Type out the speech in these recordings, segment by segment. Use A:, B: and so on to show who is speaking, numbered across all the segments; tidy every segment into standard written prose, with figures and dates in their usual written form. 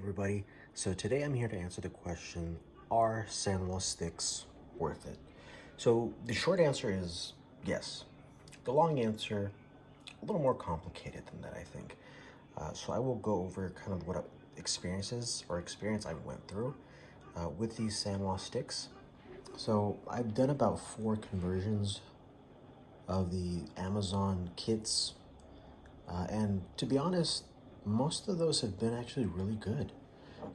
A: everybody. So today I'm here to answer the question, are Sanwa sticks worth it? So the short answer is yes. The long answer, a little more complicated than that, I think. So I will go over kind of what experience I went through with these Sanwa sticks. So I've done about 4 conversions of the Amazon kits. And to be honest, most of those have been actually really good.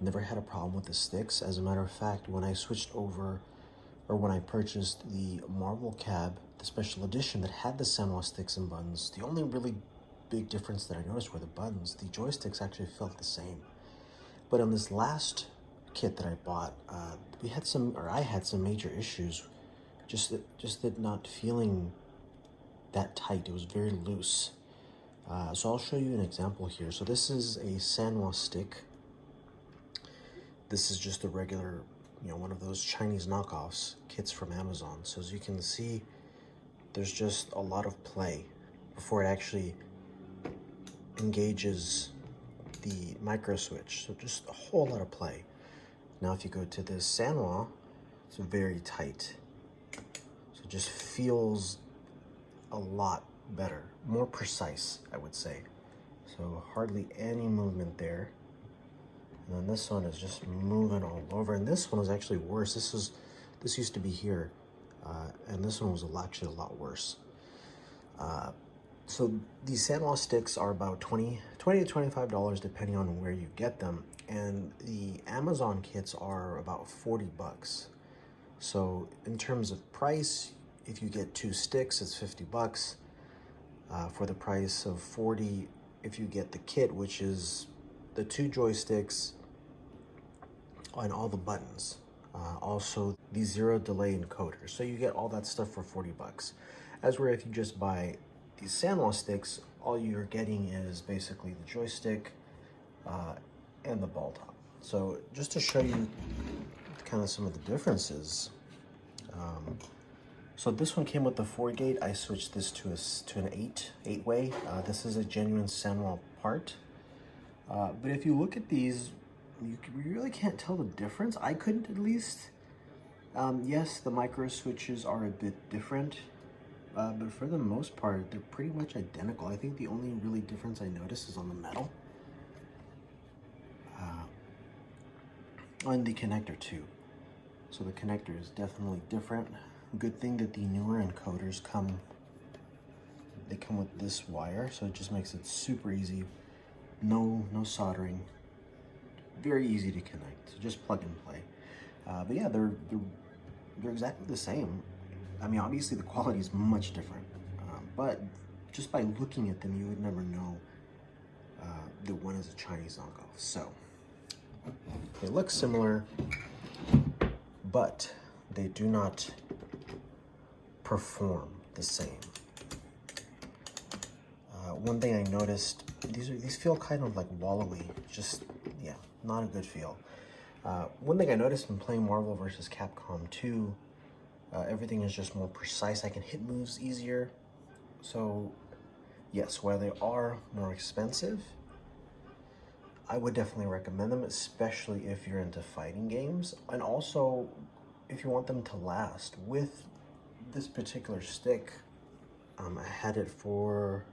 A: Never had a problem with the sticks. As a matter of fact, when I switched over, or when I purchased the Marvel cab, the special edition that had the Sanwa sticks and buttons, the only really big difference that I noticed were the buttons. The joysticks actually felt the same. But on this last kit that I bought, I had some major issues. Just it not feeling that tight. It was very loose. So I'll show you an example here. So this is a Sanwa stick. This is just a regular, one of those Chinese knockoffs kits from Amazon. So as you can see, there's just a lot of play before it actually engages the micro switch. So just a whole lot of play. Now if you go to this Sanwa, it's very tight. So it just feels a lot better, more precise, I would say. So hardly any movement there. And then this one is just moving all over. And this one was actually worse. This used to be here, and this one was actually a lot worse. So these Sanwa sticks are about $20 to $25 depending on where you get them. And the Amazon kits are about $40. So in terms of price, if you get 2 sticks, it's $50. For the price of $40 if you get the kit, which is the 2 joysticks and all the buttons. Also the 0 delay encoder. So you get all that stuff for $40. As where if you just buy these Sanwa sticks, all you're getting is basically the joystick and the ball top. So just to show you kind of some of the differences. So this one came with the 4-gate. I switched this to an 8-way. This is a genuine Sanwa part. But if you look at these, you really can't tell the difference. I couldn't, at least. Yes, the micro switches are a bit different, but for the most part, they're pretty much identical. I think the only really difference I noticed is on the metal. On the connector too. So the connector is definitely different. Good thing that the newer encoders come with this wire, so it just makes it super easy. No soldering. Very easy to connect. So just plug and play. But yeah, they're exactly the same. I mean, obviously the quality is much different, but just by looking at them, you would never know that one is a Chinese knockoff. So they look similar, but they do not perform the same. One thing I noticed, these feel kind of like wallowy. Just, yeah, not a good feel. One thing I noticed in playing Marvel vs. Capcom 2, everything is just more precise. I can hit moves easier. So yes, while they are more expensive, I would definitely recommend them, especially if you're into fighting games, and also if you want them to last. With this particular stick, I had it for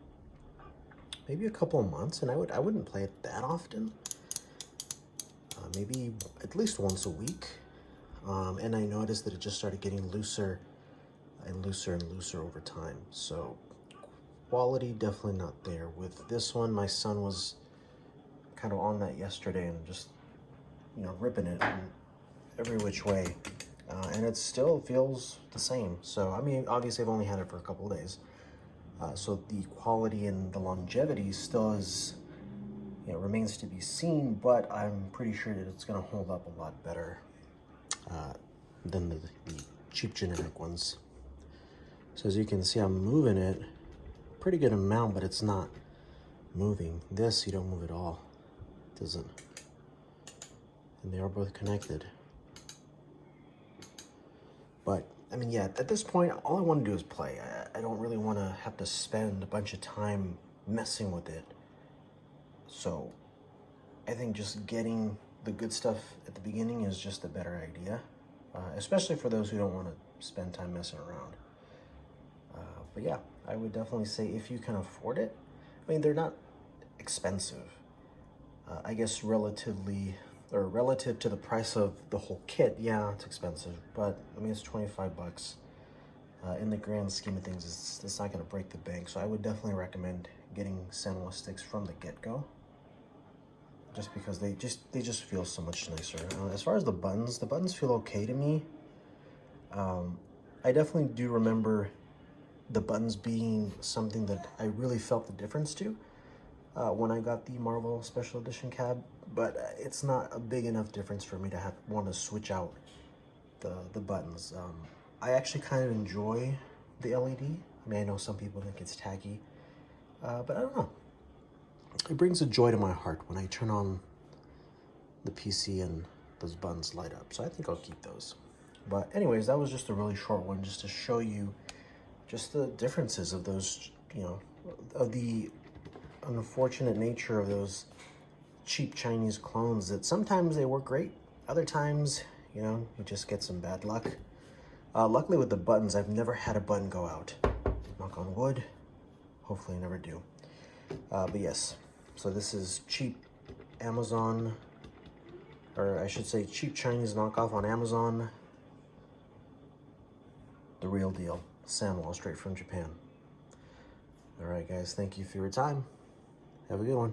A: maybe a couple of months, and I wouldn't play it that often. Maybe at least once a week. And I noticed that it just started getting looser and looser and looser over time. So quality definitely not there. With this one, my son was kind of on that yesterday and just, ripping it in every which way. And it still feels the same. So, I mean, obviously I've only had it for a couple of days. So the quality and the longevity still is, remains to be seen, but I'm pretty sure that it's going to hold up a lot better than the cheap generic ones. So as you can see, I'm moving it pretty good amount, but it's not moving. This, you don't move at all. It doesn't. And they are both connected. But, I mean, yeah, at this point, all I want to do is play. I don't really want to have to spend a bunch of time messing with it. So, I think just getting the good stuff at the beginning is just a better idea, especially for those who don't want to spend time messing around. But yeah, I would definitely say if you can afford it, I mean, they're not expensive. I guess relatively, or relative to the price of the whole kit, yeah, it's expensive, but I mean, it's 25 bucks. In the grand scheme of things, it's not going to break the bank. So I would definitely recommend getting Sanwa sticks from the get-go, just because they just feel so much nicer. As far as the buttons feel okay to me. I definitely do remember the buttons being something that I really felt the difference to when I got the Marvel Special Edition cab, but it's not a big enough difference for me to want to switch out the buttons. I actually kind of enjoy the LED. I mean, I know some people think it's tacky, but I don't know. It brings a joy to my heart when I turn on the PC and those buttons light up. So I think I'll keep those. But anyways, that was just a really short one just to show you just the differences of those, you know, of the unfortunate nature of those cheap Chinese clones, that sometimes they work great, other times, you know, you just get some bad luck. Luckily with the buttons, I've never had a button go out. Knock on wood. Hopefully I never do. But yes, so this is cheap Amazon, or I should say cheap Chinese knockoff on Amazon. The real deal. Sanwa, straight from Japan. All right, guys, thank you for your time. Have a good one.